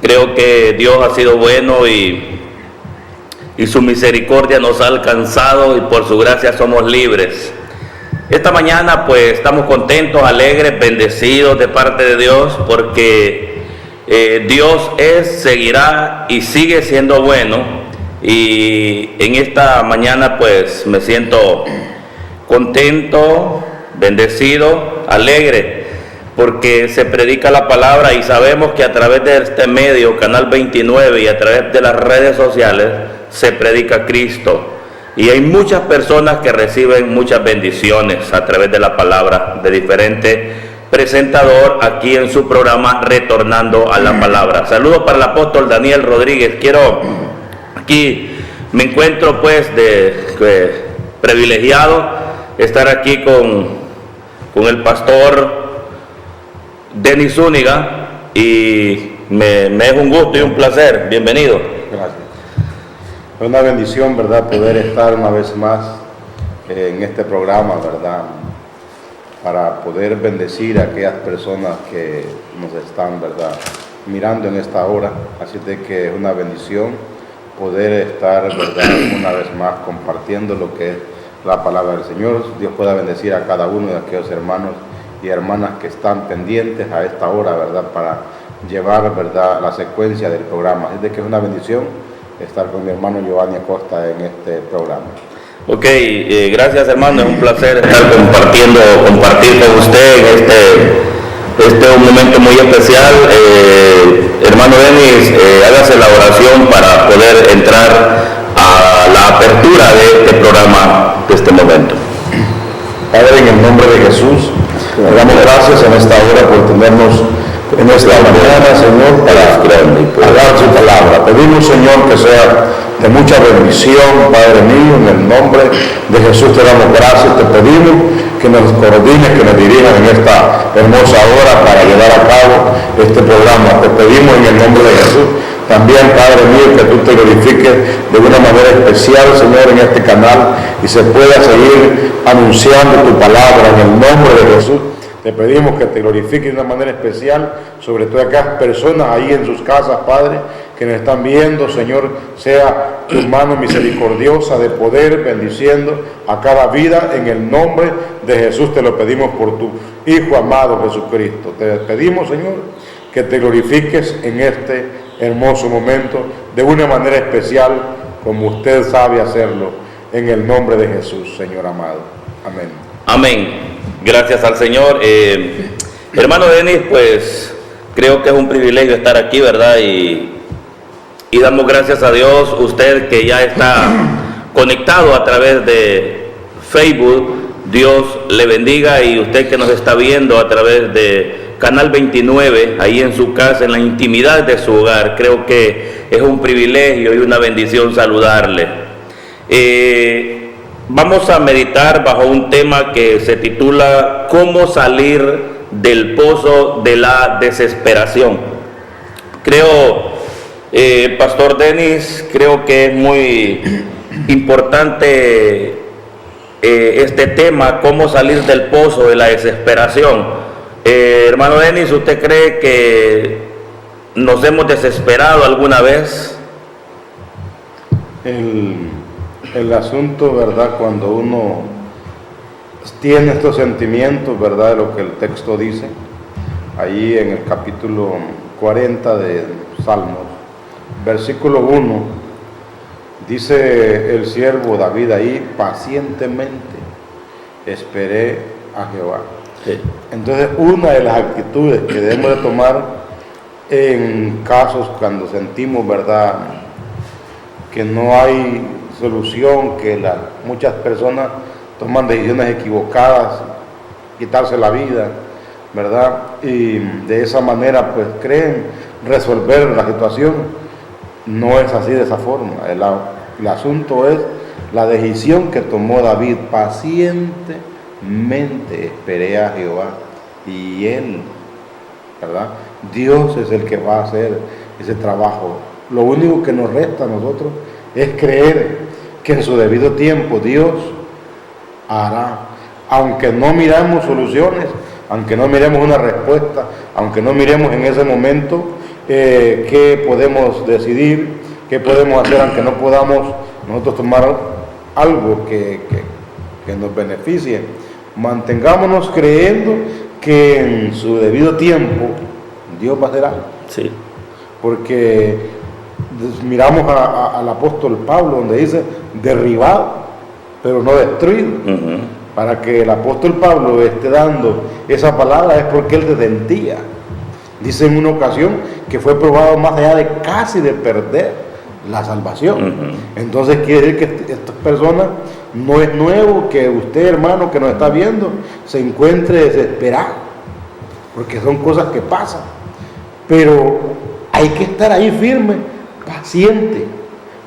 Creo que Dios ha sido bueno y su misericordia nos ha alcanzado y por su gracia somos libres. Esta mañana pues estamos contentos, alegres, bendecidos de parte de Dios porque Dios es, seguirá y sigue siendo bueno. Y en esta mañana pues me siento contento, bendecido, alegre, porque se predica la palabra y sabemos que a través de este medio, Canal 29, y a través de las redes sociales se predica Cristo. Y hay muchas personas que reciben muchas bendiciones a través de la palabra de diferente presentador aquí en su programa Retornando a la Palabra. Saludos para el apóstol Daniel Rodríguez. Aquí me encuentro pues privilegiado estar aquí con el pastor Denis Zúñiga y me es un gusto y un placer. Bienvenido. Gracias. Es una bendición, ¿verdad?, poder estar una vez más en este programa, ¿verdad?, para poder bendecir a aquellas personas que nos están, ¿verdad?, mirando en esta hora. Así de que es una bendición poder estar, ¿verdad?, una vez más compartiendo lo que es la palabra del Señor. Dios pueda bendecir a cada uno de aquellos hermanos y hermanas que están pendientes a esta hora, ¿verdad?, para llevar, ¿verdad?, la secuencia del programa. Así de que es una bendición estar con mi hermano Giovanni Acosta en este programa. Ok, gracias hermano, es un placer estar compartir con usted en este un momento muy especial. Hermano Denis, hágase la oración para poder entrar a la apertura de este programa, de este momento. Padre, en el nombre de Jesús, le damos gracias en esta hora por tenernos en esta mañana, Señor, para hablar su palabra. Pedimos, Señor, que sea de mucha bendición, Padre mío, en el nombre de Jesús te damos gracias. Te pedimos que nos coordines, que nos dirijan en esta hermosa hora para llevar a cabo este programa. Te pedimos en el nombre de Jesús también, Padre mío, que tú te glorifiques de una manera especial, Señor, en este canal y se pueda seguir anunciando tu palabra en el nombre de Jesús. Te pedimos que te glorifiques de una manera especial sobre todas aquellas personas ahí en sus casas, Padre, que nos están viendo, Señor, sea tu mano misericordiosa de poder bendiciendo a cada vida. En el nombre de Jesús te lo pedimos por tu Hijo amado Jesucristo. Te pedimos, Señor, que te glorifiques en este hermoso momento de una manera especial, como usted sabe hacerlo, en el nombre de Jesús, Señor amado. Amén. Amén. Gracias al Señor. Hermano Denis, pues creo que es un privilegio estar aquí, ¿verdad? Y damos gracias a Dios, usted que ya está conectado a través de Facebook, Dios le bendiga, y usted que nos está viendo a través de Canal 29, ahí en su casa, en la intimidad de su hogar. Creo que es un privilegio y una bendición saludarle. Vamos a meditar bajo un tema que se titula ¿Cómo salir del pozo de la desesperación? Creo, Pastor Denis, creo que es muy importante este tema, cómo salir del pozo de la desesperación. Hermano Denis, ¿usted cree que nos hemos desesperado alguna vez? El asunto, ¿verdad?, cuando uno tiene estos sentimientos, ¿verdad?, de lo que el texto dice, ahí en el capítulo 40 de Salmos, versículo 1, dice el siervo David ahí: pacientemente esperé a Jehová. Sí. Entonces, una de las actitudes que debemos de tomar en casos cuando sentimos, ¿verdad?, que no hay solución, que muchas personas toman decisiones equivocadas, quitarse la vida, ¿verdad? Y de esa manera pues creen resolver la situación. No es así, de esa forma. El asunto es la decisión que tomó David: pacientemente esperé a Jehová, y él, ¿verdad? Dios es el que va a hacer ese trabajo. Lo único que nos resta a nosotros es creer que en su debido tiempo Dios hará. Aunque no miramos soluciones, aunque no miremos una respuesta, aunque no miremos en ese momento qué podemos decidir, qué podemos hacer, aunque no podamos nosotros tomar algo que nos beneficie. Mantengámonos creyendo que en su debido tiempo Dios va a hacer algo. Sí. Porque miramos al apóstol Pablo, donde dice derribado, pero no destruido. Para que el apóstol Pablo esté dando esa palabra es porque él se sentía. Dice en una ocasión que fue probado más allá de casi de perder la salvación. Entonces quiere decir que estas personas, no es nuevo que usted, hermano, que nos está viendo, se encuentre desesperado, porque son cosas que pasan. Pero hay que estar ahí firme, paciente,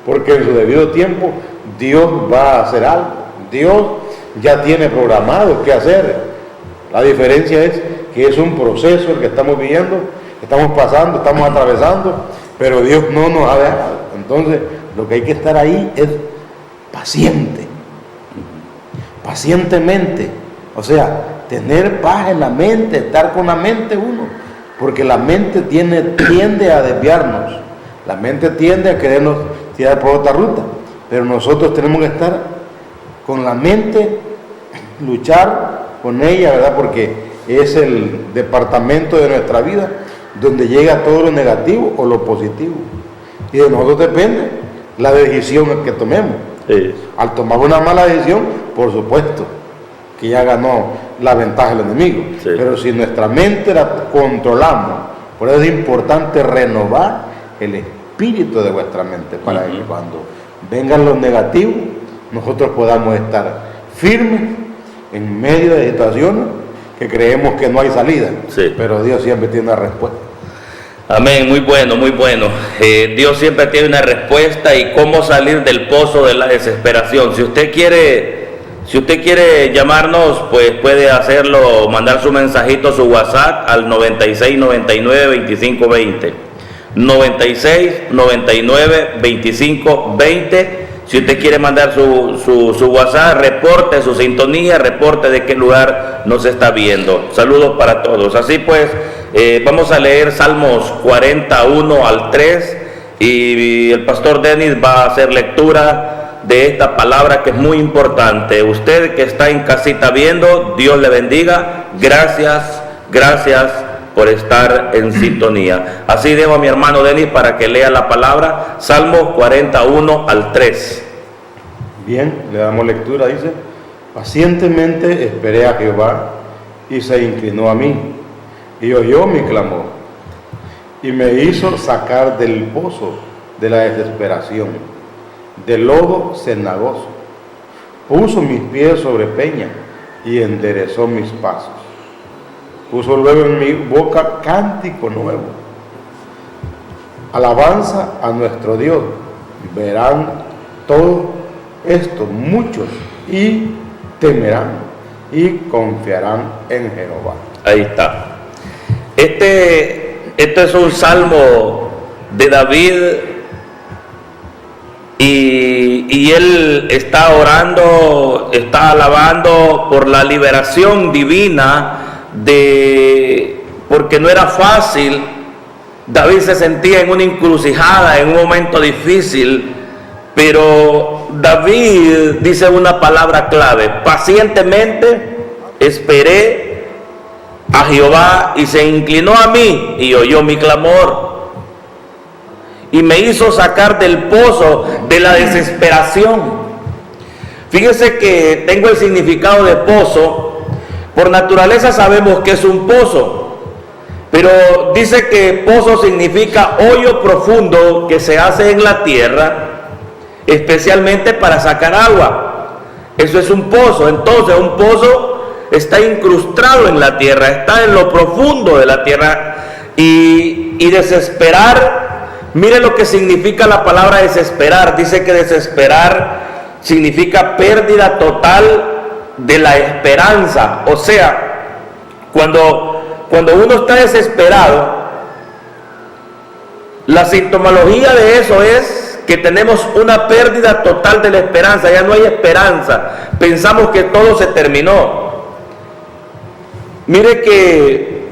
porque en su debido tiempo Dios va a hacer algo. Dios ya tiene programado qué hacer. La diferencia es que es un proceso el que estamos viviendo, estamos pasando, estamos atravesando, pero Dios no nos ha dejado. Entonces, lo que hay que estar ahí es paciente, pacientemente, o sea, tener paz en la mente, estar con la mente uno, porque la mente tiende a desviarnos, la mente tiende a querernos tirar por otra ruta, pero nosotros tenemos que estar con la mente, luchar con ella, ¿verdad? Porque es el departamento de nuestra vida donde llega todo lo negativo o lo positivo, y de nosotros depende la decisión que tomemos. Sí. Al tomar una mala decisión, por supuesto que ya ganó la ventaja el enemigo. Sí. Pero si nuestra mente la controlamos, por eso es importante renovar el espíritu de vuestra mente para que cuando vengan los negativos, nosotros podamos estar firmes en medio de situaciones que creemos que no hay salida. Sí. Pero Dios siempre tiene una respuesta. Amén, muy bueno, muy bueno. Dios siempre tiene una respuesta y cómo salir del pozo de la desesperación. Si usted quiere llamarnos, pues puede hacerlo, mandar su mensajito, su WhatsApp al 96 99 25 20. 96 99 25 20. Si usted quiere mandar su WhatsApp, reporte su sintonía, reporte de qué lugar nos está viendo. Saludos para todos. Así pues, vamos a leer Salmos 41 al 3 y el pastor Denis va a hacer lectura de esta palabra que es muy importante. Usted que está en casita viendo, Dios le bendiga. Gracias por estar en sintonía. Así dejo a mi hermano Denis para que lea la palabra, Salmos 41 al 3. Bien, le damos lectura, dice: pacientemente esperé a Jehová y se inclinó a mí y oyó mi clamor y me hizo sacar del pozo de la desesperación, del lodo cenagoso. Puso mis pies sobre peña y enderezó mis pasos. Puso luego en mi boca cántico nuevo, alabanza a nuestro Dios. Verán todo esto muchos y temerán y confiarán en Jehová. Ahí está. Este es un salmo de David y él está orando, está alabando por la liberación divina porque no era fácil. David se sentía en una encrucijada, en un momento difícil, pero David dice una palabra clave: pacientemente esperé a Jehová y se inclinó a mí y oyó mi clamor y me hizo sacar del pozo de la desesperación. Fíjese que tengo el significado de pozo. Por naturaleza sabemos que es un pozo, pero dice que pozo significa hoyo profundo que se hace en la tierra, especialmente para sacar agua. Eso es un pozo. Entonces un pozo está incrustado en la tierra, está en lo profundo de la tierra. Y desesperar, mire lo que significa la palabra desesperar. Dice que desesperar significa pérdida total de la esperanza. O sea, cuando uno está desesperado, la sintomología de eso es que tenemos una pérdida total de la esperanza. Ya no hay esperanza, pensamos que todo se terminó. Mire que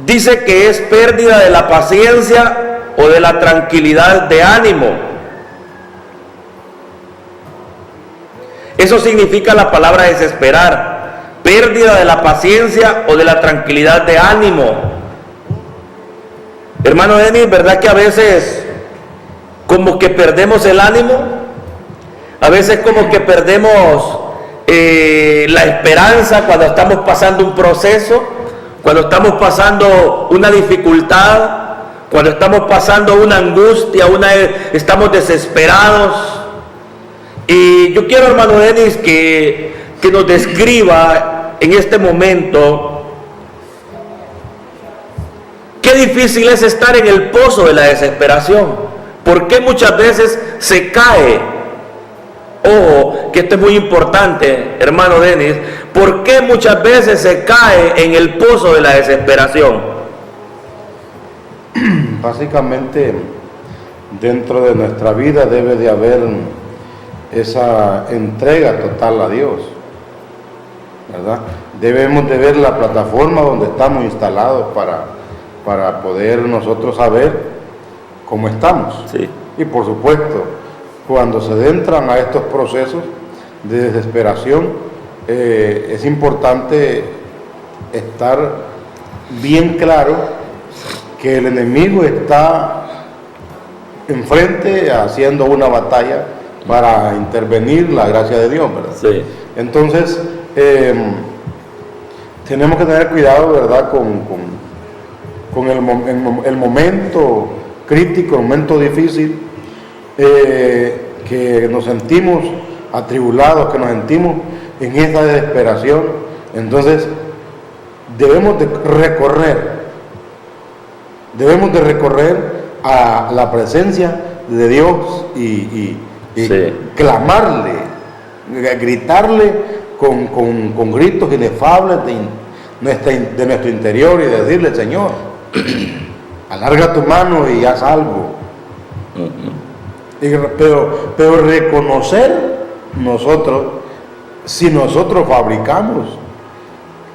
dice que es pérdida de la paciencia o de la tranquilidad de ánimo. Eso significa la palabra desesperar, pérdida de la paciencia o de la tranquilidad de ánimo. Hermano Denis, ¿verdad que a veces como que perdemos el ánimo? A veces como que perdemos la esperanza cuando estamos pasando un proceso, cuando estamos pasando una dificultad, cuando estamos pasando una angustia, estamos desesperados. Y yo quiero, hermano Denis, que nos describa en este momento qué difícil es estar en el pozo de la desesperación. ¿Por qué muchas veces se cae? Ojo, que esto es muy importante, hermano Denis. ¿Por qué muchas veces se cae en el pozo de la desesperación? Básicamente, dentro de nuestra vida debe de haber esa entrega total a Dios, ¿verdad? Debemos de ver la plataforma donde estamos instalados para poder nosotros saber cómo estamos. Sí. Y por supuesto, cuando se entran a estos procesos de desesperación, es importante estar bien claro que el enemigo está enfrente haciendo una batalla para intervenir la gracia de Dios, ¿verdad? Sí. Entonces, tenemos que tener cuidado, ¿verdad?, con el momento crítico, el momento difícil, que nos sentimos atribulados, que nos sentimos en esa desesperación. Entonces, debemos de recorrer a la presencia de Dios y Sí. clamarle, gritarle con gritos inefables de nuestro interior y decirle: Señor, alarga tu mano y haz algo. Pero reconocer nosotros, si nosotros fabricamos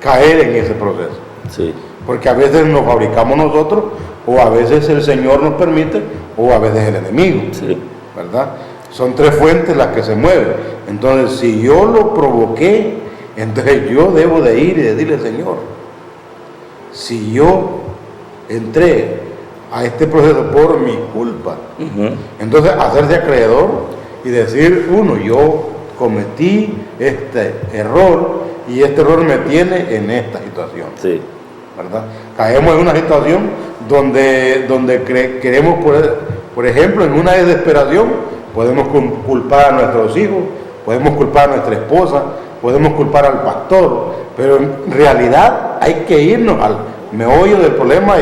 caer en ese proceso. Sí. Porque a veces nos fabricamos nosotros, o a veces el Señor nos permite, o a veces el enemigo. Sí. ¿Verdad? Son tres fuentes las que se mueven. Entonces, si yo lo provoqué, entonces yo debo de ir y decirle: Señor, si yo entré a este proceso por mi culpa, entonces hacerse acreedor y decir: yo cometí este error y este error me tiene en esta situación. Sí. ¿Verdad? Caemos en una situación donde queremos, por ejemplo, en una desesperación, podemos culpar a nuestros hijos, podemos culpar a nuestra esposa, podemos culpar al pastor, pero en realidad hay que irnos al meollo del problema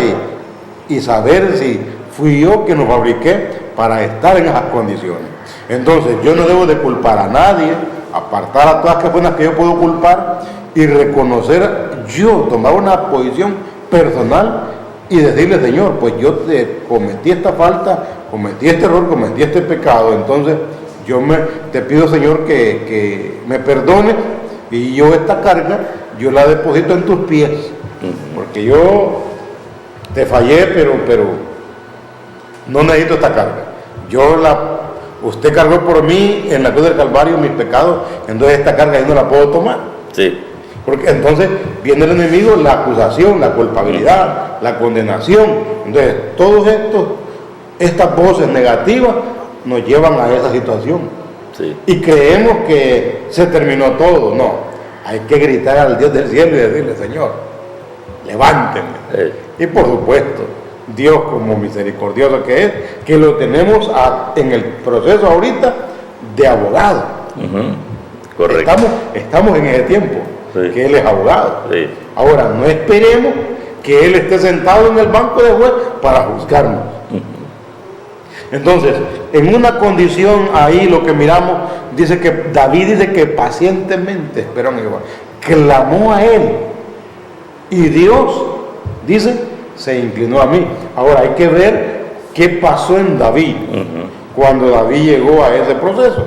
y saber si fui yo que nos fabriqué para estar en esas condiciones. Entonces, yo no debo de culpar a nadie, apartar a todas las personas que yo puedo culpar y reconocer yo, tomar una posición personal y decirle: Señor, pues yo te cometí esta falta, cometí este error, cometí este pecado, entonces te pido, Señor, que me perdones, y yo esta carga yo la deposito en tus pies, porque yo te fallé, pero no necesito esta carga. Usted cargó por mí en la cruz del Calvario mis pecados, entonces esta carga yo no la puedo tomar. Sí. Porque entonces viene el enemigo, la acusación, la culpabilidad, la condenación. Entonces, estas voces negativas nos llevan a esa situación. Sí. Y creemos que se terminó todo. No, hay que gritar al Dios del cielo y decirle: Señor, levánteme. Y por supuesto, Dios, como misericordioso que es, que lo tenemos en el proceso ahorita de abogado. Correcto. Estamos en ese tiempo. Sí. Que Él es abogado. Sí. Ahora, no esperemos que Él esté sentado en el banco de juez para juzgarnos. Entonces, en una condición ahí lo que miramos, David dice que pacientemente esperó en Jehová, clamó a Él, y Dios, dice, se inclinó a mí. Ahora hay que ver qué pasó en David cuando David llegó a ese proceso,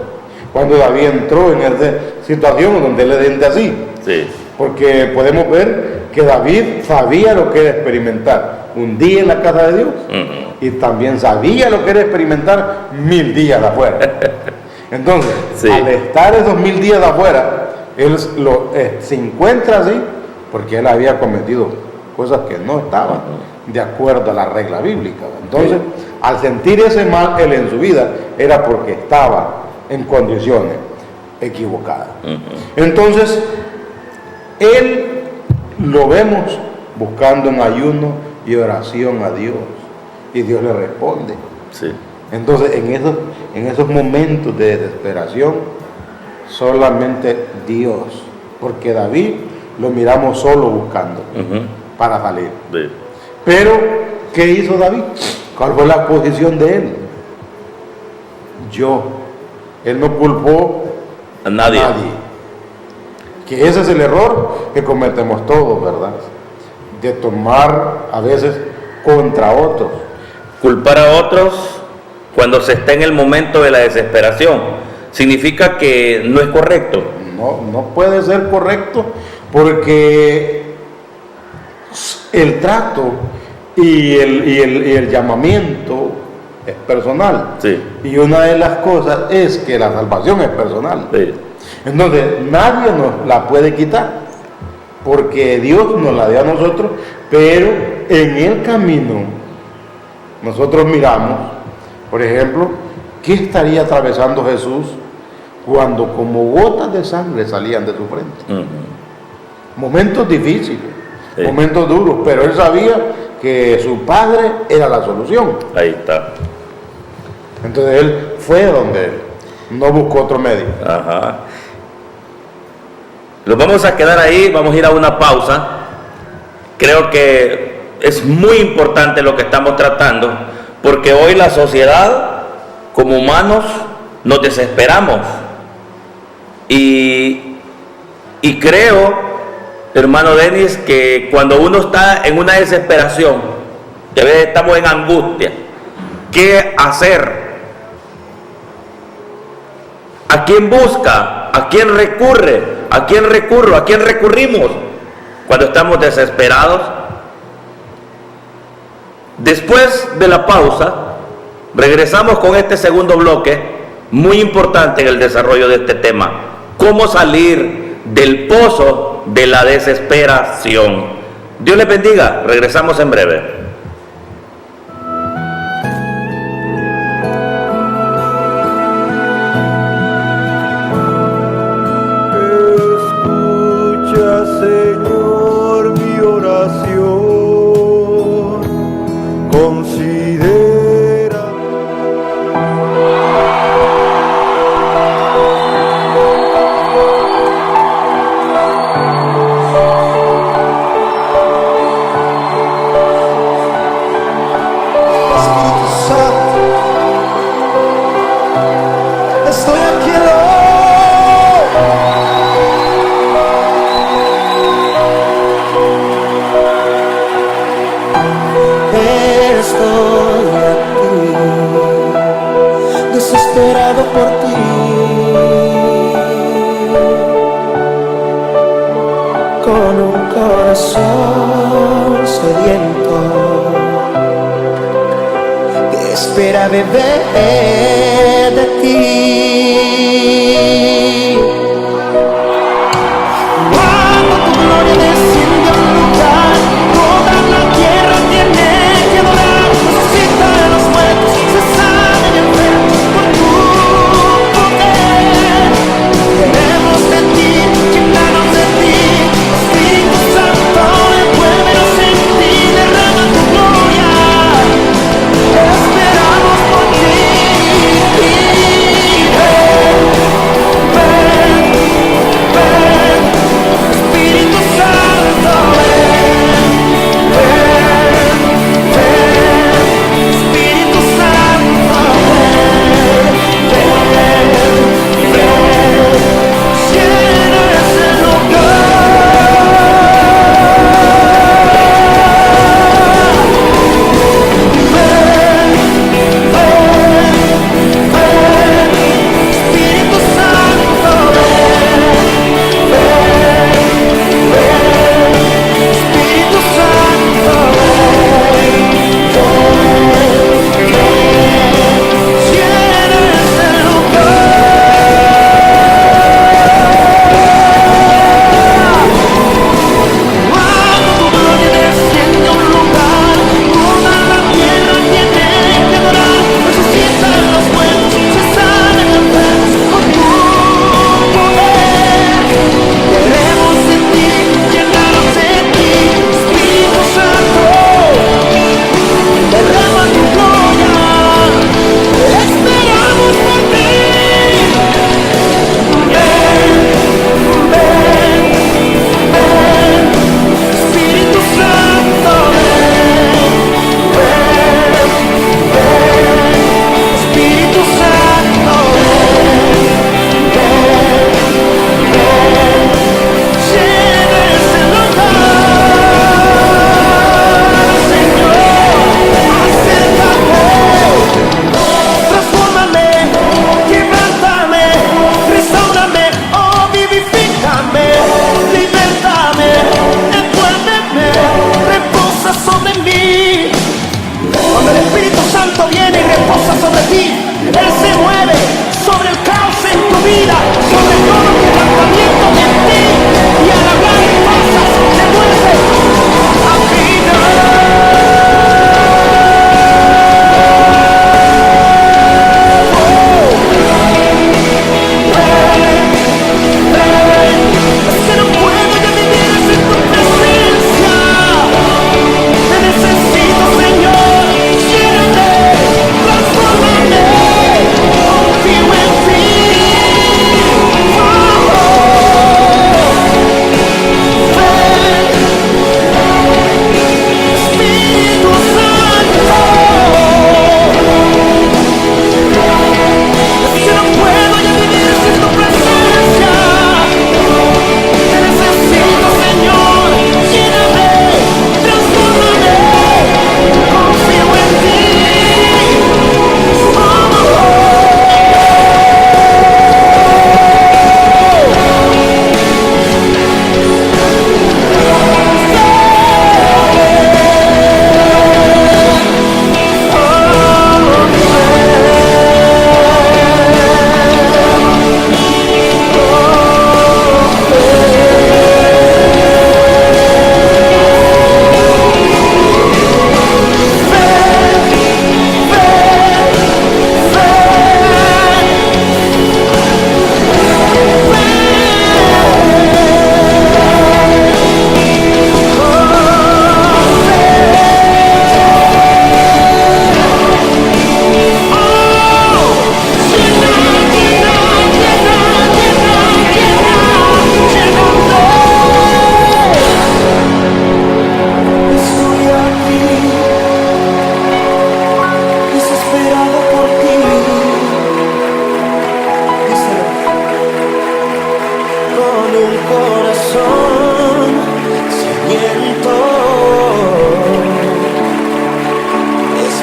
cuando David entró en esa situación donde él le siente así. Sí. Porque podemos ver que David sabía lo que era experimentar un día en la casa de Dios y también sabía lo que era experimentar 1000 días de afuera. Entonces, Sí. al estar esos 1000 días de afuera, él se encuentra así porque él había cometido cosas que no estaban de acuerdo a la regla bíblica. Entonces, al sentir ese mal él en su vida, era porque estaba en condiciones equivocadas. Entonces, él lo vemos buscando en ayuno y oración a Dios, y Dios le responde. Sí. Entonces, en esos momentos de desesperación, solamente Dios, porque David lo miramos solo buscando para salir. Sí. Pero, ¿qué hizo David? ¿Cuál fue la posición de él? Él no culpó A nadie. Que ese es el error que cometemos todos, ¿verdad? De tomar a veces contra otros. Culpar a otros cuando se está en el momento de la desesperación significa que no es correcto. No puede ser correcto porque el trato y el llamamiento es personal. Sí. Y una de las cosas es que la salvación es personal. Sí. Entonces, nadie nos la puede quitar, porque Dios nos la dio a nosotros, pero en el camino nosotros miramos, por ejemplo, ¿qué estaría atravesando Jesús cuando como gotas de sangre salían de su frente? Momentos difíciles, Sí. momentos duros, pero él sabía que su Padre era la solución. Ahí está. Entonces él fue donde él, no buscó otro medio. Ajá. Nos vamos a quedar ahí, vamos a ir a una pausa. Creo que es muy importante lo que estamos tratando, porque hoy la sociedad, como humanos, nos desesperamos. Y creo, hermano Denis, que cuando uno está en una desesperación, que a veces estamos en angustia, ¿qué hacer? ¿A quién busca? ¿A quién recurre? ¿A quién recurro? ¿A quién recurrimos cuando estamos desesperados? Después de la pausa, regresamos con este segundo bloque, muy importante en el desarrollo de este tema. ¿Cómo salir del pozo de la desesperación? Dios les bendiga. Regresamos en breve. Señor, mi oración, considera. Espíritu Santo, estoy aquí, desesperado por ti, con un corazón sediento que espera beber de ti. Cuando tu gloria desciende a un lugar, toda la tierra tiene que adorar. Resucita de los muertos, se sanen enfermos por tu poder. Queremos de ti, llenarnos de ti. Espíritu Santo, envuélvenos en ti, derrama tu gloria. Esperamos por ti.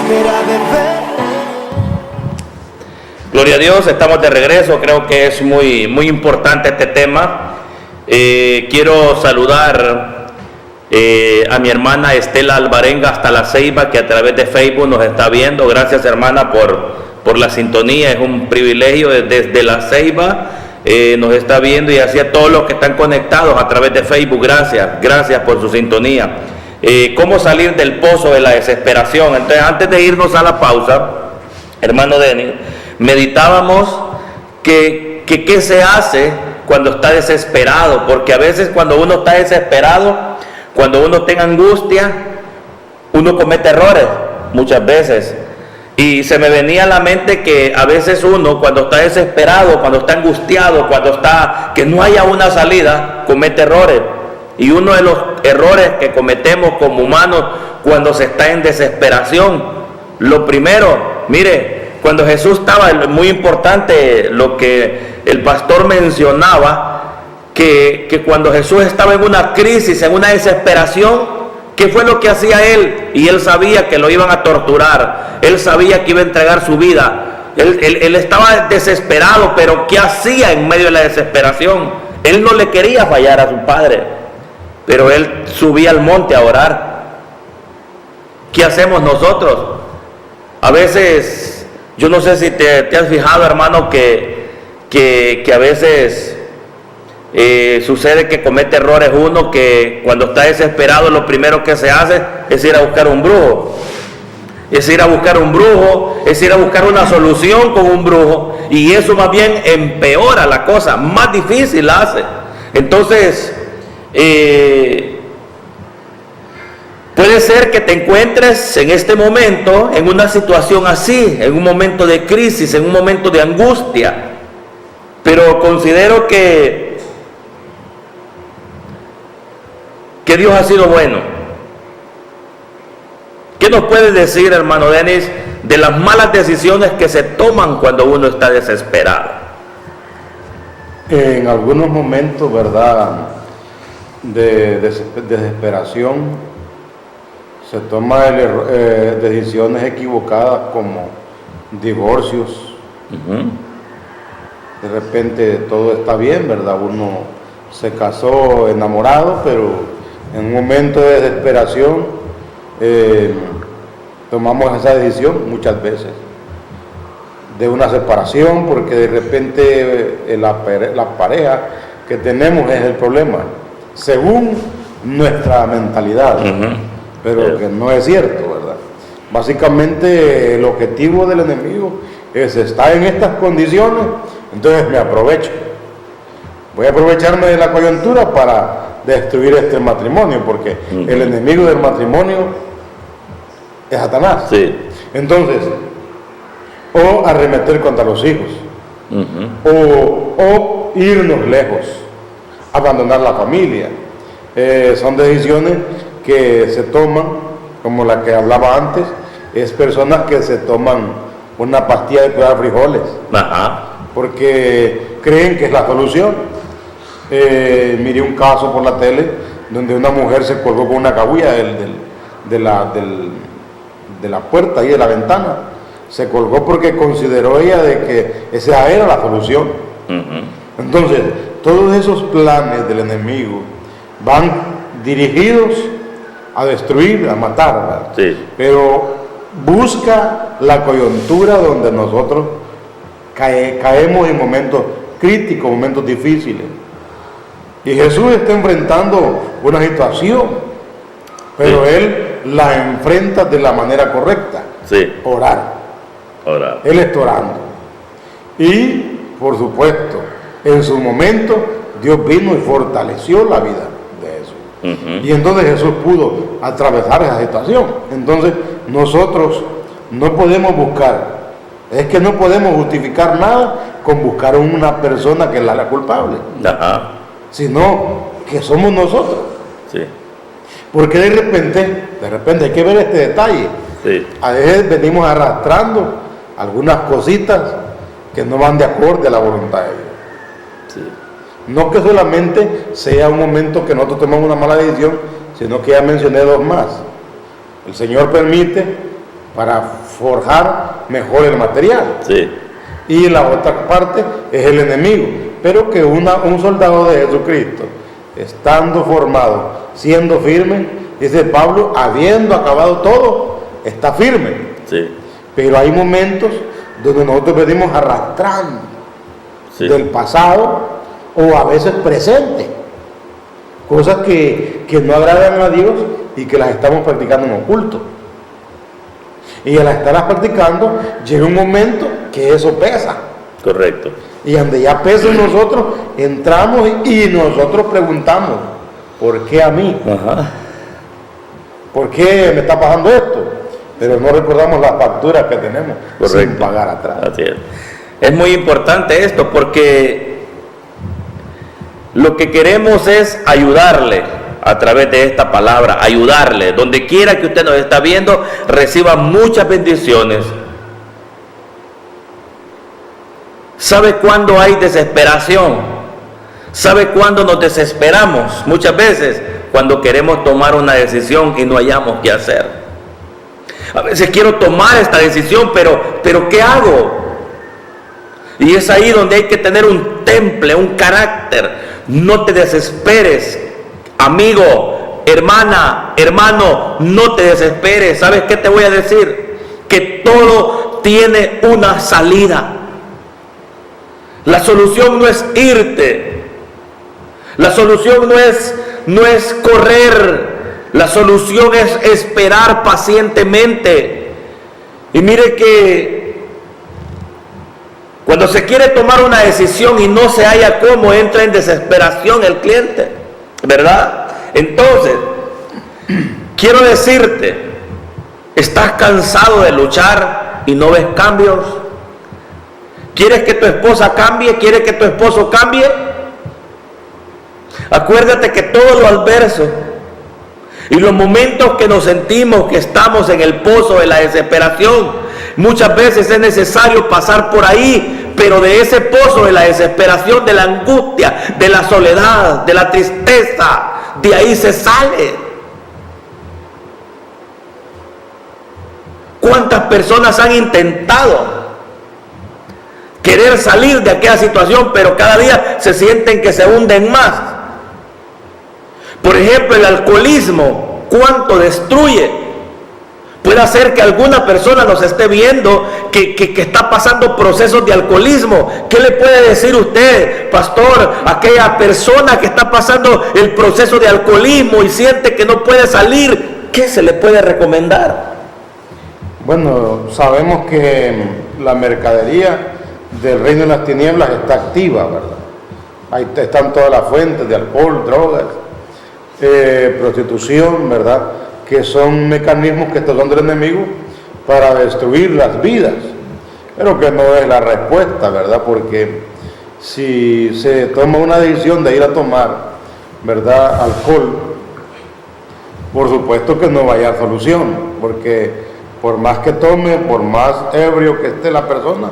espera de ver. Gloria a Dios, estamos de regreso. Creo que es muy importante este tema. Quiero saludar a mi hermana Estela Alvarenga hasta La Ceiba, que a través de Facebook nos está viendo. Gracias, hermana, por la sintonía. Es un privilegio desde La Ceiba. Nos está viendo, y así a todos los que están conectados a través de Facebook. Gracias por su sintonía. ¿Cómo salir del pozo de la desesperación? Entonces, antes de irnos a la pausa, hermano Denis, meditábamos que qué se hace cuando está desesperado, porque a veces cuando uno está desesperado, cuando uno tiene angustia, uno comete errores, muchas veces. Y se me venía a la mente que a veces uno, cuando está desesperado, cuando está angustiado, cuando está que no haya una salida, comete errores. Y uno de los errores que cometemos como humanos cuando se está en desesperación, lo primero, mire, cuando Jesús estaba, muy importante lo que el pastor mencionaba, que cuando Jesús estaba en una crisis, en una desesperación, ¿qué fue lo que hacía él? Y él sabía que lo iban a torturar, él sabía que iba a entregar su vida, él estaba desesperado, pero ¿qué hacía en medio de la desesperación? Él no le quería fallar a su padre, pero él subía al monte a orar. ¿Qué hacemos nosotros? A veces, yo no sé si te has fijado, hermano, que a veces sucede que comete errores uno, que cuando está desesperado lo primero que se hace es ir a buscar un brujo. Es ir a buscar un brujo, es ir a buscar una solución con un brujo, y eso más bien empeora la cosa, más difícil la hace. Entonces, puede ser que te encuentres en este momento en una situación así, en un momento de crisis, en un momento de angustia, pero considero que Dios ha sido bueno. ¿Qué nos puedes decir, hermano Denis, de las malas decisiones que se toman cuando uno está desesperado? En algunos momentos, ¿verdad?, de desesperación, se toman decisiones equivocadas como divorcios. De repente todo está bien, ¿verdad? Uno se casó enamorado, pero en un momento de desesperación tomamos esa decisión muchas veces de una separación, porque de repente la pareja que tenemos es el problema, según nuestra mentalidad, pero que no es cierto, ¿verdad? Básicamente el objetivo del enemigo es estar en estas condiciones, entonces me aprovecho. Voy a aprovecharme de la coyuntura para destruir este matrimonio, porque el enemigo del matrimonio es Satanás. Sí. Entonces, o arremeter contra los hijos, o irnos lejos, abandonar la familia. Son decisiones que se toman, como la que hablaba antes, es personas que se toman una pastilla de cuidar frijoles, porque creen que es la solución. Miré un caso por la tele donde una mujer se colgó con una cabulla de la puerta y de la ventana. Se colgó porque consideró ella de que esa era la solución. Entonces, todos esos planes del enemigo van dirigidos a destruir, a matar, ¿verdad? Sí. Pero busca la coyuntura donde nosotros caemos en momentos críticos, momentos difíciles. Y Jesús está enfrentando una situación, pero Él la enfrenta de la manera correcta. Sí. Orar. Él está orando. Y, por supuesto, en su momento, Dios vino y fortaleció la vida de Jesús. Y entonces Jesús pudo atravesar esa situación. Entonces, nosotros no podemos buscar, es que no podemos justificar nada con buscar a una persona que es la culpable. Sino que somos nosotros. Sí. Porque de repente hay que ver este detalle. Sí. A veces venimos arrastrando algunas cositas que no van de acorde a la voluntad de Dios. Sí. No que solamente sea un momento que nosotros tomamos una mala decisión, sino que ya mencioné dos más. El Señor permite para forjar mejor el material. Sí. Y la otra parte es el enemigo. Pero que un soldado de Jesucristo, estando formado, siendo firme, dice Pablo, habiendo acabado todo, está firme. Sí. Pero hay momentos donde nosotros venimos arrastrando Sí. del pasado o a veces presente, cosas que no agradan a Dios y que las estamos practicando en oculto. Y al estarlas practicando, llega un momento que eso pesa. Correcto. Y donde ya pesa en nosotros, entramos y nosotros preguntamos, ¿por qué a mí? Ajá. ¿Por qué me está pasando esto? Pero no recordamos las facturas que tenemos sin Correcto. pagar atrás. Así es. Es muy importante esto porque lo que queremos es ayudarle a través de esta palabra, ayudarle. Donde quiera que usted nos está viendo, reciba muchas bendiciones. ¿Sabe cuándo hay desesperación? ¿Sabe cuándo nos desesperamos? Muchas veces cuando queremos tomar una decisión y no hayamos qué hacer. A veces quiero tomar esta decisión, pero ¿qué hago? Y es ahí donde hay que tener un temple, un carácter. No te desesperes, amigo, hermana, hermano, no te desesperes. ¿Sabes qué te voy a decir? Que todo tiene una salida. La solución no es irte. La solución no es correr. La solución es esperar pacientemente. Y mire que cuando se quiere tomar una decisión y no se halla cómo, entra en desesperación el cliente, ¿verdad? Entonces, quiero decirte, ¿estás cansado de luchar y no ves cambios? ¿Quieres que tu esposa cambie? ¿Quieres que tu esposo cambie? Acuérdate que todo lo adverso y los momentos que nos sentimos que estamos en el pozo de la desesperación, muchas veces es necesario pasar por ahí, pero de ese pozo de la desesperación, de la angustia, de la soledad, de la tristeza, de ahí se sale. ¿Cuántas personas han intentado querer salir de aquella situación, pero cada día se sienten que se hunden más? Por ejemplo, el alcoholismo, ¿cuánto destruye? Puede hacer que alguna persona nos esté viendo que está pasando procesos de alcoholismo. ¿Qué le puede decir usted, pastor, a aquella persona que está pasando el proceso de alcoholismo y siente que no puede salir? ¿Qué se le puede recomendar? Bueno, sabemos que la mercadería del reino de las tinieblas está activa, ¿verdad? Ahí están todas las fuentes de alcohol, drogas, prostitución, ¿verdad? Que son mecanismos que estos son del enemigo para destruir las vidas, pero que no es la respuesta, ¿verdad? Porque si se toma una decisión de ir a tomar, ¿verdad?, alcohol, por supuesto que no va a haber solución, porque por más que tome, por más ebrio que esté la persona,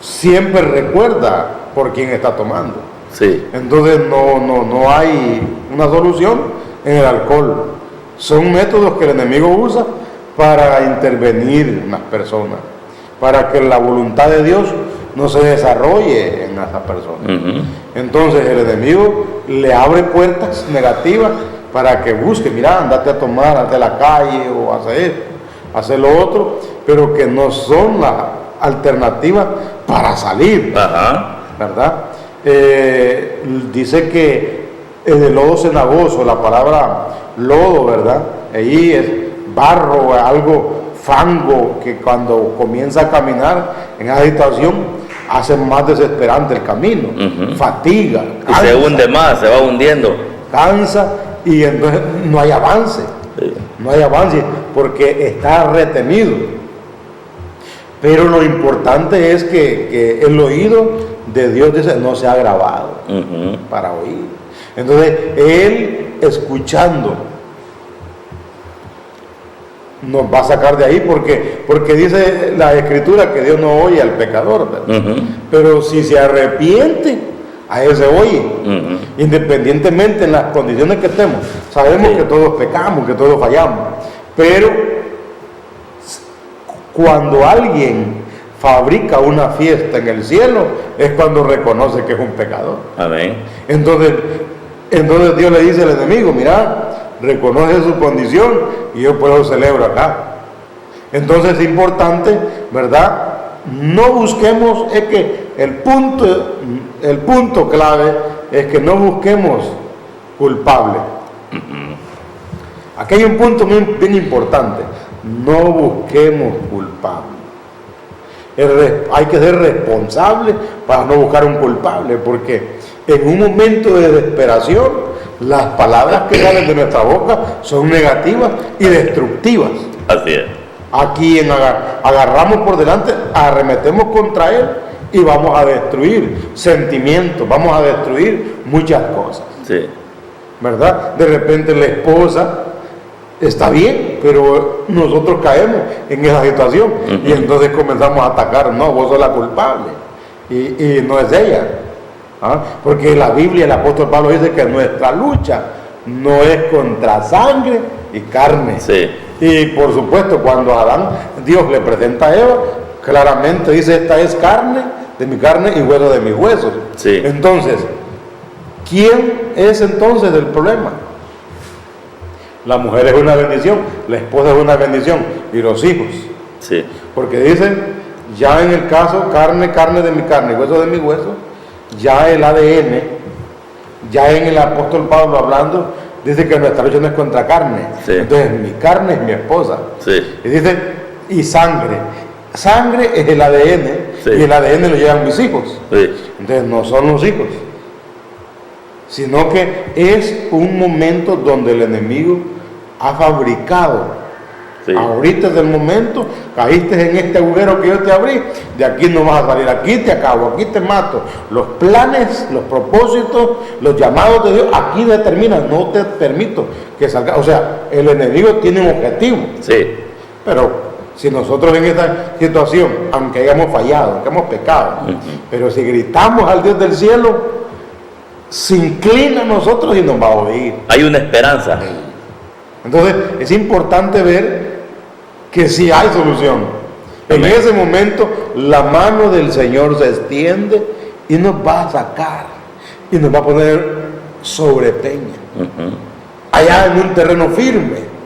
siempre recuerda por quién está tomando. Sí. Entonces no hay una solución en el alcohol. Son métodos que el enemigo usa para intervenir en las personas, para que la voluntad de Dios no se desarrolle en esas personas. Uh-huh. Entonces el enemigo le abre puertas negativas para que busque, mira, andate a tomar, andate a la calle o hacer esto, hacer lo otro, pero que no son las alternativas para salir. Ajá. ¿Verdad? Dice que el lodo cenagoso, la palabra lodo, ¿verdad? Ahí es barro, algo fango que cuando comienza a caminar en esa situación hace más desesperante el camino, Uh-huh. fatiga, Y se hunde más, se va hundiendo. cansa y entonces no hay avance, Sí. no hay avance porque está retenido. Pero lo importante es que el oído de Dios dice, no se ha grabado Uh-huh. para oír. Entonces, Él escuchando nos va a sacar de ahí porque dice la Escritura que Dios no oye al pecador, ¿verdad? Uh-huh. Pero si se arrepiente, a Él se oye. Uh-huh. Independientemente en las condiciones que estemos. Sabemos Sí. que todos pecamos, que todos fallamos, pero Cuando alguien fabrica una fiesta en el cielo, es cuando reconoce que es un pecador. Amén. Entonces Dios le dice al enemigo, mira, reconoce su condición y yo por eso celebro acá. Entonces es importante, ¿verdad? No busquemos, es que el punto clave es que no busquemos culpable. Aquí hay un punto bien importante, no busquemos culpable. Hay que ser responsable para no buscar un culpable, porque en un momento de desesperación las palabras que salen de nuestra boca son negativas y destructivas. Así es. A quien agarramos por delante, arremetemos contra él y vamos a destruir sentimientos, vamos a destruir muchas cosas. Sí. ¿Verdad? De repente la esposa está bien, pero nosotros caemos en esa situación y entonces comenzamos a atacar. No, vos sos la culpable y no es ella. ¿Ah? Porque la Biblia, el apóstol Pablo dice que nuestra lucha no es contra sangre y carne. Sí. Y por supuesto, cuando a Adán Dios le presenta a Eva, claramente dice, esta es carne de mi carne y hueso de mis huesos. Sí. Entonces, ¿quién es entonces el problema? La mujer es una bendición, la esposa es una bendición y los hijos. Sí. Porque dicen, ya en el caso carne de mi carne y hueso de mi hueso, ya el ADN, ya en el apóstol Pablo hablando, dice que nuestra lucha no es contra carne. Sí. Entonces mi carne es mi esposa. Sí. Y dice, y sangre. Sangre es el ADN, Sí. y el ADN lo llevan mis hijos. Sí. Entonces no son los hijos, sino que es un momento donde el enemigo ha fabricado. Sí. Ahorita es el momento, caíste en este agujero que yo te abrí, de aquí no vas a salir, aquí te acabo, aquí te mato. Los planes, los propósitos, los llamados de Dios, aquí determinan, no te permito que salga. O sea, el enemigo tiene un objetivo. Sí. Pero si nosotros en esta situación, aunque hayamos fallado, aunque hemos pecado, pero si gritamos al Dios del cielo, se inclina a nosotros y nos va a oír. Hay una esperanza. Entonces es importante ver que sí hay solución. En Amén. ese momento la mano del Señor se extiende y nos va a sacar y nos va a poner sobre peña, allá en un terreno firme.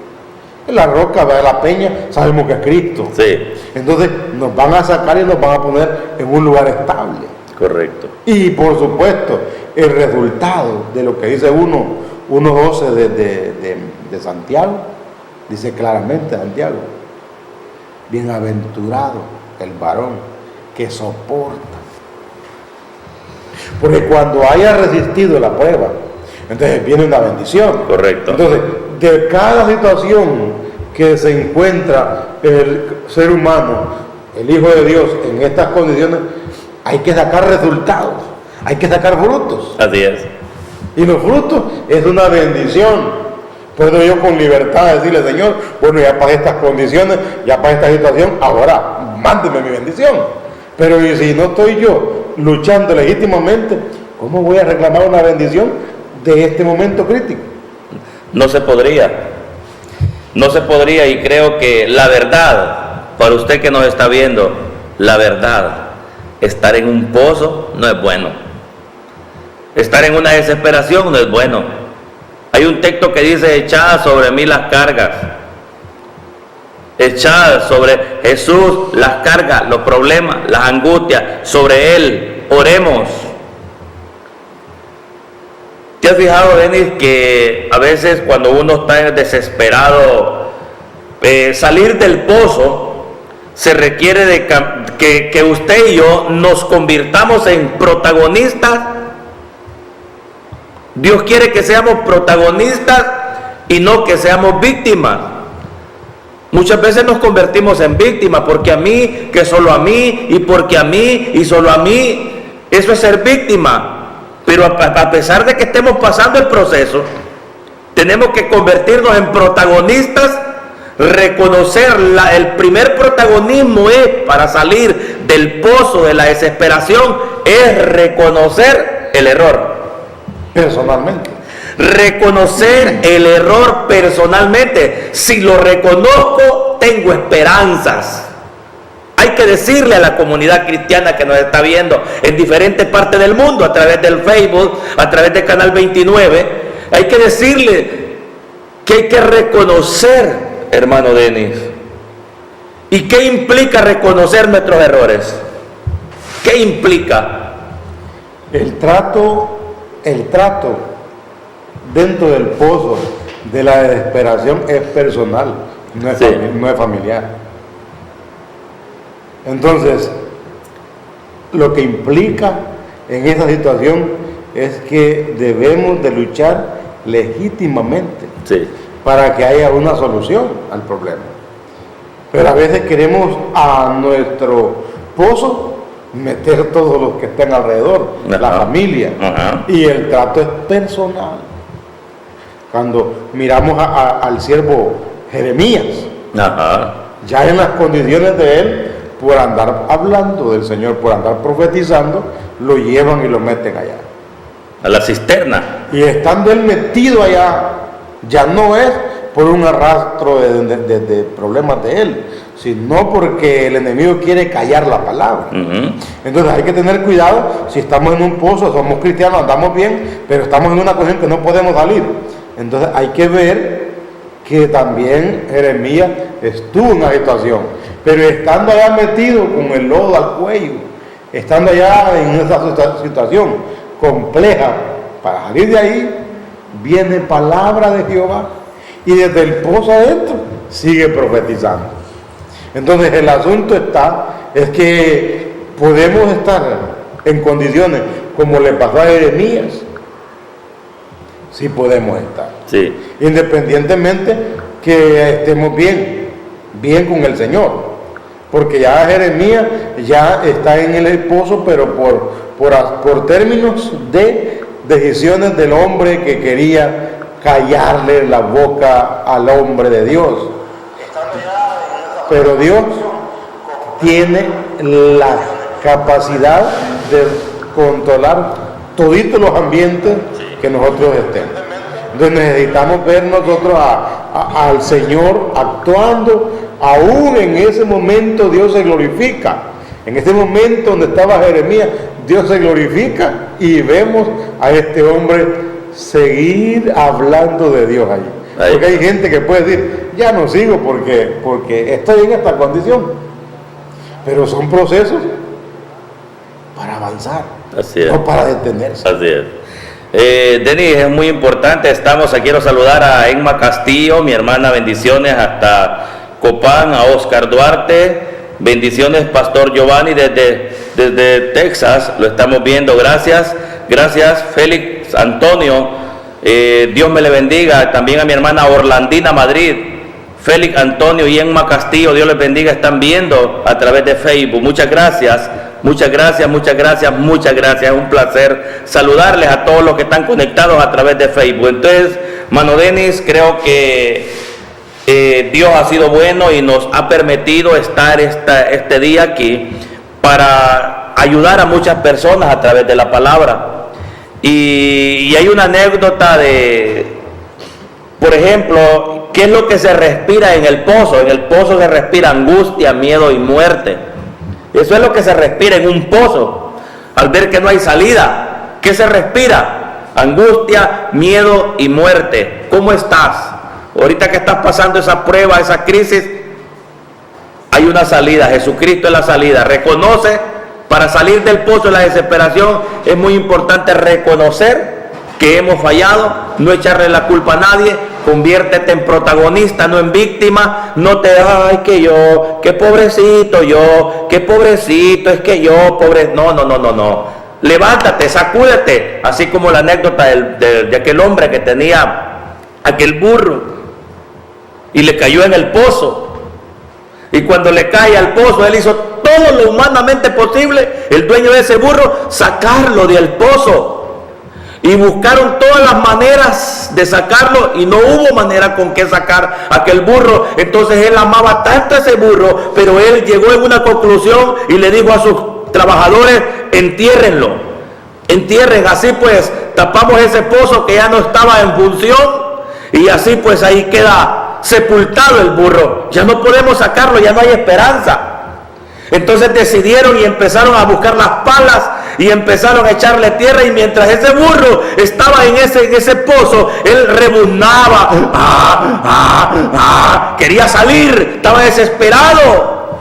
En la roca, de la peña, sabemos que es Cristo. Sí. Entonces nos van a sacar y nos van a poner en un lugar estable. Correcto. Y por supuesto, el resultado de lo que dice 1:12 de Santiago, dice claramente Santiago, bienaventurado el varón que soporta. Porque cuando haya resistido la prueba, entonces viene una bendición. Correcto. Entonces, de cada situación que se encuentra el ser humano, el Hijo de Dios, en estas condiciones, hay que sacar resultados, hay que sacar frutos. Así es. Y los frutos es una bendición. Puedo yo con libertad decirle, Señor, bueno, ya para estas condiciones, ya para esta situación, ahora mándeme mi bendición. Pero y si no estoy yo luchando legítimamente, ¿cómo voy a reclamar una bendición de este momento crítico? No se podría. No se podría, y creo que la verdad, para usted que nos está viendo, la verdad, estar en un pozo no es bueno. Estar en una desesperación no es bueno. Hay un texto que dice, echad sobre mí las cargas. Echad sobre Jesús las cargas, los problemas, las angustias, sobre Él. Oremos. ¿Te has fijado, Denis, que a veces cuando uno está desesperado, salir del pozo se requiere de que usted y yo nos convirtamos en protagonistas? Dios quiere que seamos protagonistas y no que seamos víctimas. Muchas veces nos convertimos en víctimas, porque a mí, que solo a mí, y porque a mí, y solo a mí. Eso es ser víctima. Pero a pesar de que estemos pasando el proceso, tenemos que convertirnos en protagonistas, reconocer el primer protagonismo es para salir del pozo de la desesperación, es reconocer el error. Personalmente. Reconocer el error personalmente. Si lo reconozco, tengo esperanzas. que decirle a la comunidad cristiana que nos está viendo en diferentes partes del mundo, a través del Facebook, a través del Canal 29, hay que decirle que hay que reconocer, hermano Denis. ¿Y qué implica reconocer nuestros errores? ¿Qué implica? El trato dentro del pozo de la desesperación es personal, no es familiar. Entonces, lo que implica en esa situación es que debemos de luchar legítimamente para que haya una solución al problema. Pero a veces queremos a nuestro pozo meter todos los que estén alrededor, la familia, y el trato es personal. Cuando miramos al siervo Jeremías, ya en las condiciones de él, por andar hablando del Señor, por andar profetizando, lo llevan y lo meten allá, a la cisterna. Y estando él metido allá, ya no es por un arrastro de problemas de él, sino porque el enemigo quiere callar la palabra. Entonces hay que tener cuidado. Si estamos en un pozo, somos cristianos, andamos bien, pero estamos en una cuestión que no podemos salir. Entonces hay que ver que también Jeremías estuvo en una situación, pero estando allá metido con el lodo al cuello, estando allá en esa situación compleja, para salir de ahí viene palabra de Jehová, y desde el pozo adentro sigue profetizando. Entonces el asunto es que podemos estar en condiciones como le pasó a Jeremías. Sí podemos estar, independientemente que estemos bien con el Señor, porque ya Jeremías ya está en el pozo, pero por términos de decisiones del hombre que quería callarle la boca al hombre de Dios. Pero Dios tiene la capacidad de controlar toditos los ambientes que nosotros estemos. Entonces necesitamos ver nosotros al Señor actuando. Aún en ese momento Dios se glorifica. En ese momento donde estaba Jeremías, Dios se glorifica, y vemos a este hombre seguir hablando de Dios allí. Porque hay gente que puede decir, ya no sigo porque estoy en esta condición. Pero son procesos para avanzar, no para detenerse. Así es. Denis, es muy importante. Quiero saludar a Emma Castillo, mi hermana, bendiciones hasta Copán, a Oscar Duarte, bendiciones, Pastor Giovanni desde Texas, lo estamos viendo, gracias, Félix Antonio, Dios me le bendiga. También a mi hermana Orlandina Madrid, Félix Antonio y Emma Castillo, Dios les bendiga, están viendo a través de Facebook. Muchas gracias. Es un placer saludarles a todos los que están conectados a través de Facebook. Entonces, Mano Denis, creo que Dios ha sido bueno y nos ha permitido estar este día aquí para ayudar a muchas personas a través de la palabra. Y hay una anécdota por ejemplo, ¿qué es lo que se respira en el pozo? En el pozo se respira angustia, miedo y muerte. Eso es lo que se respira en un pozo. Al ver que no hay salida, ¿qué se respira? Angustia, miedo y muerte. ¿Cómo estás? Ahorita que estás pasando esa prueba, esa crisis, hay una salida. Jesucristo es la salida. Reconoce, para salir del pozo de la desesperación, es muy importante reconocer que hemos fallado, no echarle la culpa a nadie. Conviértete en protagonista, no en víctima. No te, qué pobrecito yo, qué pobrecito, es que yo, pobre. No. Levántate, sacúdete. Así como la anécdota de aquel hombre que tenía aquel burro y le cayó en el pozo. Y cuando le cae al pozo, él hizo todo lo humanamente posible, el dueño de ese burro, sacarlo del pozo. Y buscaron todas las maneras de sacarlo y no hubo manera con que sacar aquel burro. Entonces él amaba tanto a ese burro, pero él llegó en una conclusión y le dijo a sus trabajadores: entiérrenlo, entierren, así pues tapamos ese pozo que ya no estaba en función, y así pues ahí queda sepultado el burro, ya no podemos sacarlo, ya no hay esperanza. Entonces decidieron y empezaron a buscar las palas y empezaron a echarle tierra, y mientras ese burro estaba en ese pozo, él rebuznaba, quería salir, estaba desesperado,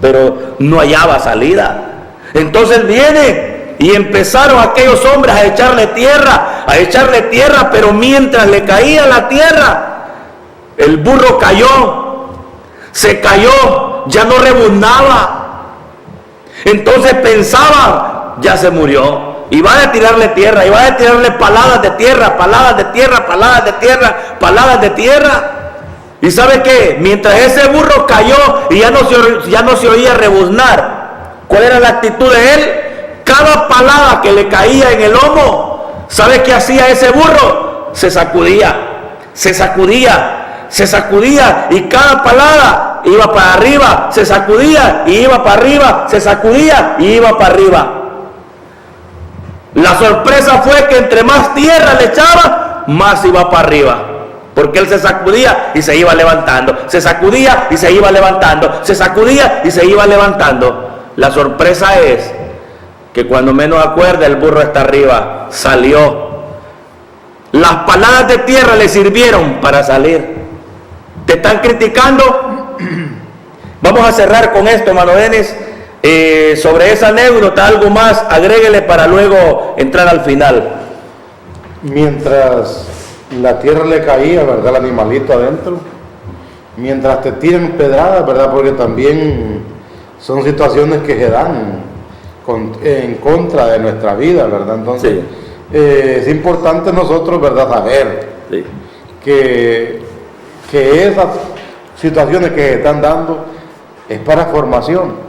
pero no hallaba salida. Entonces viene y empezaron aquellos hombres a echarle tierra, pero mientras le caía la tierra, el burro se cayó, ya no rebuznaba. Entonces pensaban, ya se murió, y va a tirarle tierra, y va a tirarle paladas de tierra, y ¿sabe qué? Mientras ese burro cayó y ya no se oía rebuznar, ¿cuál era la actitud de él? Cada palada que le caía en el lomo, ¿sabe qué hacía ese burro? Se sacudía, y cada palada iba para arriba, se sacudía y iba para arriba, se sacudía y iba para arriba. La sorpresa fue que entre más tierra le echaba, más iba para arriba, porque él se sacudía y se iba levantando, se sacudía y se iba levantando, se sacudía y se iba levantando. La sorpresa es que cuando menos acuerda, el burro está arriba, salió. Las paladas de tierra le sirvieron para salir. ¿Te están criticando? Vamos a cerrar con esto, hermano Denis. Sobre esa anécdota, algo más, agréguele para luego entrar al final. Mientras la tierra le caía, ¿verdad?, el animalito adentro, mientras te tiran pedradas, ¿verdad?, porque también son situaciones que se dan en contra de nuestra vida, ¿verdad? Entonces, sí, es importante nosotros, ¿verdad?, saber sí, que esas situaciones que se están dando es para formación.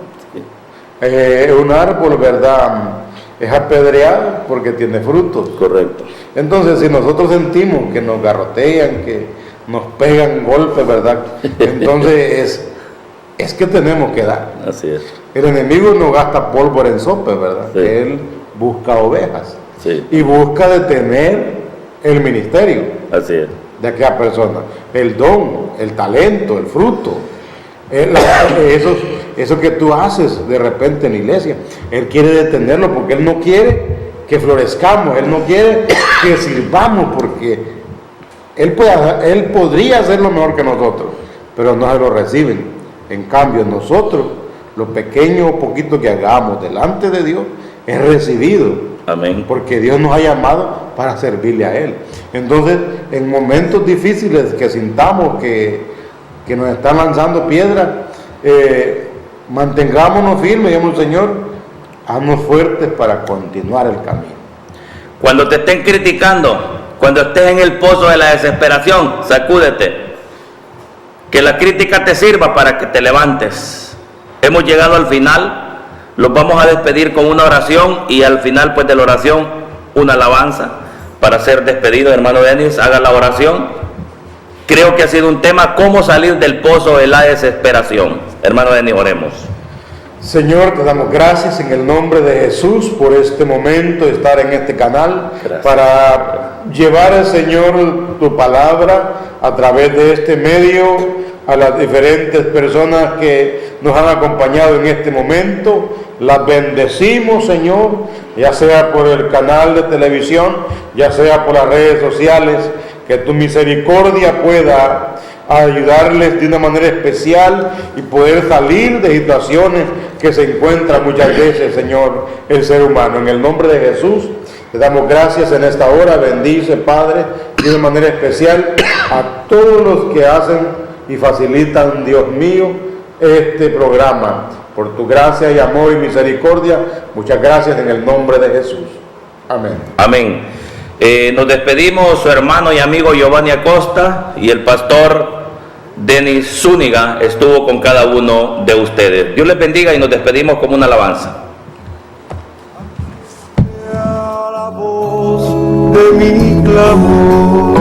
Un árbol, ¿verdad?, es apedreado porque tiene frutos. correcto. Entonces, si nosotros sentimos que nos garrotean, que nos pegan golpes, ¿verdad?, entonces es que tenemos que dar. Así es. El enemigo no gasta pólvora en sope, ¿verdad? Sí. Él busca ovejas, Sí. y busca detener el ministerio Así es. de aquella persona, el don, el talento, el fruto, eso que tú haces de repente en la iglesia. Él quiere detenerlo porque él no quiere que florezcamos, él no quiere que sirvamos, porque él podría hacerlo mejor que nosotros, pero no se lo reciben. En cambio, nosotros, lo pequeño o poquito que hagamos delante de Dios, es recibido. Amén. Porque Dios nos ha llamado para servirle a Él. Entonces, en momentos difíciles que sintamos que nos están lanzando piedras, mantengámonos firmes, digamos, Señor, haznos fuertes para continuar el camino. Cuando te estén criticando, cuando estés en el pozo de la desesperación, sacúdete. Que la crítica te sirva para que te levantes. Hemos llegado al final. Los vamos a despedir con una oración, y al final, pues, de la oración, una alabanza para ser despedido. Hermano Denis, haga la oración. Creo que ha sido un tema, cómo salir del pozo de la desesperación. Hermano Denis, oremos. Señor, te damos gracias en el nombre de Jesús por este momento de estar en este canal. Gracias. Para llevar al Señor tu palabra a través de este medio a las diferentes personas que nos han acompañado en este momento. Las bendecimos, Señor, ya sea por el canal de televisión, ya sea por las redes sociales. Que tu misericordia pueda ayudarles de una manera especial y poder salir de situaciones que se encuentran muchas veces, Señor, el ser humano. En el nombre de Jesús te damos gracias en esta hora. Bendice, Padre, de una manera especial a todos los que hacen y facilitan, Dios mío, este programa. Por tu gracia y amor y misericordia, muchas gracias en el nombre de Jesús. Amén. Amén. Nos despedimos, su hermano y amigo Giovanni Acosta, y el pastor Denis Zúñiga estuvo con cada uno de ustedes. Dios les bendiga, y nos despedimos como una alabanza. La voz de mi clamor.